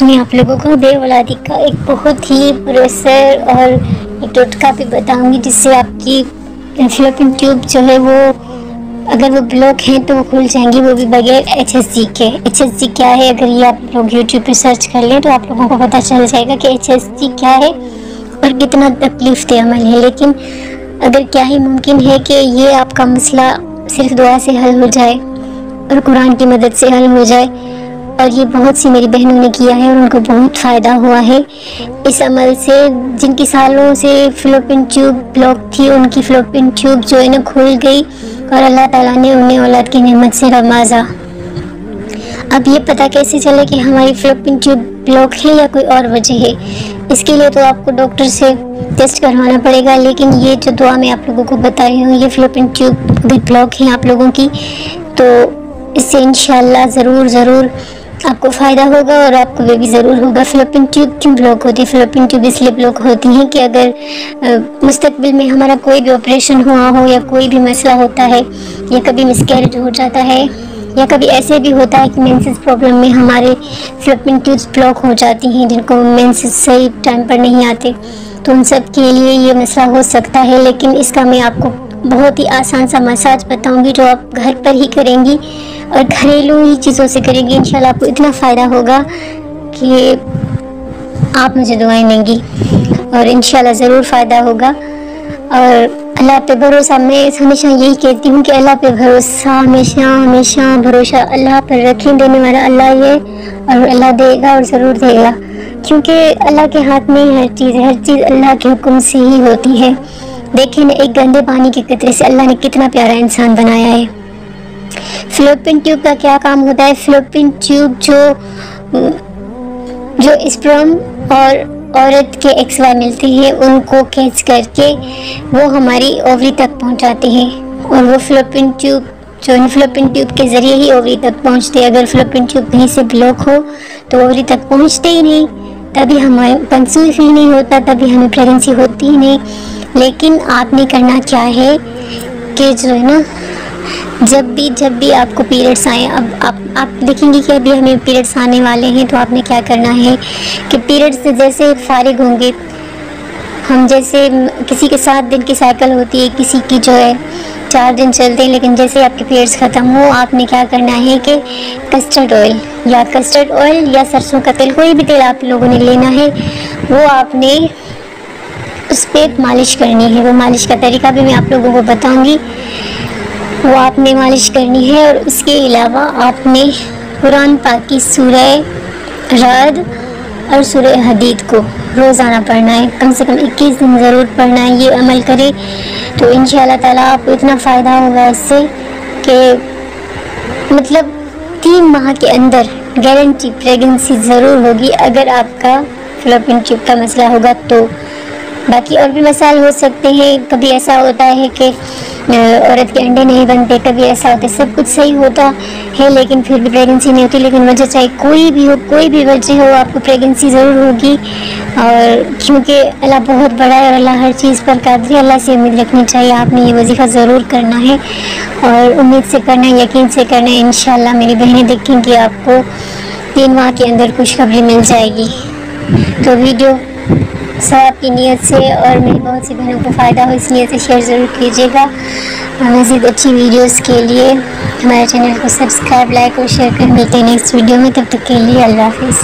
میں آپ لوگوں کو بے اولادی کا ایک بہت ہی پروسر اور ایک ٹوٹکا بھی بتاؤں گی، جس سے آپ کی فلوپین ٹیوب جو ہے وہ اگر وہ بلاک ہیں تو وہ کھل جائیں گی، وہ بھی بغیر ایچ ایس جی کے۔ ایچ ایس جی کیا ہے؟ اگر یہ آپ لوگ یوٹیوب پہ سرچ کر لیں تو آپ لوگوں کو پتہ چل جائے گا کہ ایچ ایس جی کیا ہے اور کتنا تکلیف دہ عمل ہے۔ لیکن اگر کیا ہی ممکن ہے کہ یہ آپ کا مسئلہ صرف دعا سے حل ہو جائے اور قرآن کی مدد سے حل ہو جائے، اور یہ بہت سی میری بہنوں نے کیا ہے اور ان کو بہت فائدہ ہوا ہے اس عمل سے۔ جن کی سالوں سے فلوپین ٹیوب بلاک تھی، ان کی فلوپین ٹیوب جو ہے نا کھل گئی اور اللہ تعالیٰ نے انہیں اولاد کی نعمت سے نوازا۔ اب یہ پتہ کیسے چلے کہ ہماری فلوپین ٹیوب بلاک ہے یا کوئی اور وجہ ہے؟ اس کے لیے تو آپ کو ڈاکٹر سے ٹیسٹ کروانا پڑے گا، لیکن یہ جو دعا میں آپ لوگوں کو بتا رہی ہوں، یہ فلوپین ٹیوب اگر بلاک ہیں آپ لوگوں کی تو اس سے انشاءاللہ ضرور آپ کو فائدہ ہوگا اور آپ کو بھی ضرور ہوگا۔ فلوپین ٹیوب کیوں بلاک ہوتی ہے؟ فلوپین ٹیوب اس لیے بلاک ہوتی ہیں کہ اگر مستقبل میں ہمارا کوئی بھی آپریشن ہوا ہو یا کوئی بھی مسئلہ ہوتا ہے یا کبھی مسکیریج ہو جاتا ہے یا کبھی ایسے بھی ہوتا ہے کہ مینسز پرابلم میں ہمارے فلوپین ٹیوبس بلاک ہو جاتی ہیں، جن کو مینسز صحیح ٹائم پر نہیں آتے، تو ان سب کے لیے یہ مسئلہ ہو سکتا ہے۔ لیکن اس کا میں آپ کو بہت ہی آسان سا مساج بتاؤں گی جو آپ گھر پر ہی کریں گی اور گھریلو ہی چیزوں سے کریں گی۔ انشاءاللہ آپ کو اتنا فائدہ ہوگا کہ آپ مجھے دعائیں دیں گی اور انشاءاللہ ضرور فائدہ ہوگا۔ اور اللہ پہ بھروسہ، میں ہمیشہ یہی کہتی ہوں کہ اللہ پہ بھروسہ ہمیشہ بھروسہ اللہ پر رکھیں، دینے والا اللہ ہے اور اللہ دے گا اور ضرور دے گا، کیونکہ اللہ کے ہاتھ میں ہر چیز اللہ کے حکم سے ہی ہوتی ہے۔ دیکھیں نا، ایک گندے پانی کے قطرے سے اللہ نے کتنا پیارا انسان بنایا ہے۔ فلوپین ٹیوب کا کیا کام ہوتا ہے؟ فلوپین ٹیوب جو اسپرم اور عورت کے ایکس وائی ملتے ہیں، ان کو کیچ کر کے وہ ہماری اووری تک پہنچاتے ہیں، اور وہ فلوپین ٹیوب کے ذریعے ہی اووری تک پہنچتے ہیں۔ اگر فلوپین ٹیوب کہیں سے بلاک ہو تو اووری تک پہنچتے ہی نہیں، تبھی ہمیں کنسیو ہی نہیں ہوتا، تبھی ہمیں پریگنسی ہوتی ہی نہیں۔ لیکن آپ نے کرنا کیا ہے کہ جو ہے نا، جب بھی آپ کو پیریڈس آئیں، اب آپ دیکھیں گے کہ ابھی ہمیں پیریڈس آنے والے ہیں، تو آپ نے کیا کرنا ہے کہ پیریڈ سے جیسے فارغ ہوں گے ہم، جیسے کسی کے 7 دن کی سائیکل ہوتی ہے، کسی کی جو ہے 4 دن چلتے ہیں، لیکن جیسے آپ کے پیریڈس ختم ہو، آپ نے کیا کرنا ہے کہ کسٹرڈ آئل یا سرسوں کا تیل، کوئی بھی تیل آپ لوگوں نے لینا ہے، وہ آپ نے اس پہ مالش کرنی ہے۔ وہ مالش کا طریقہ بھی میں آپ لوگوں کو بتاؤں گی، وہ آپ نے مالش کرنی ہے۔ اور اس کے علاوہ آپ نے قرآن پاک کی سورہ رعد اور سورہ حدید کو روزانہ پڑھنا ہے، کم سے کم 21 دن ضرور پڑھنا ہے۔ یہ عمل کرے تو انشاءاللہ تعالیٰ آپ کو اتنا فائدہ ہوگا اس سے کہ مطلب 3 ماہ کے اندر گارنٹی پریگنسی ضرور ہوگی، اگر آپ کا فلوپین ٹیوب کا مسئلہ ہوگا تو۔ باقی اور بھی مسائل ہو سکتے ہیں، کبھی ایسا ہوتا ہے کہ عورت کے انڈے نہیں بنتے، کبھی ایسا ہوتا ہے، سب کچھ صحیح ہوتا ہے لیکن پھر بھی پریگنسی نہیں ہوتی۔ لیکن وجہ چاہے کوئی بھی ہو، کوئی بھی وجہ ہو، آپ کو پریگنسی ضرور ہوگی، اور کیونکہ اللہ بہت بڑا ہے اور اللہ ہر چیز پر قادر ہے۔ اللہ سے امید رکھنی چاہیے، آپ نے یہ وظیفہ ضرور کرنا ہے اور امید سے کرنا ہے، یقین سے کرنا ہے۔ انشاءاللہ میری بہنیں دیکھیں کہ آپ کو 3 ماہ کے اندر خوشخبری مل جائے گی۔ تو ویڈیو سب کی نیت سے اور میری بہت سی بہنوں کو فائدہ ہو، اس نیت سے شیئر ضرور کیجیے گا۔ مزید اچھی ویڈیوز کے لیے ہمارے چینل کو سبسکرائب، لائک اور شیئر کر۔ ملتے ہیں نیکسٹ ویڈیو میں، تب تک کے لیے اللہ حافظ۔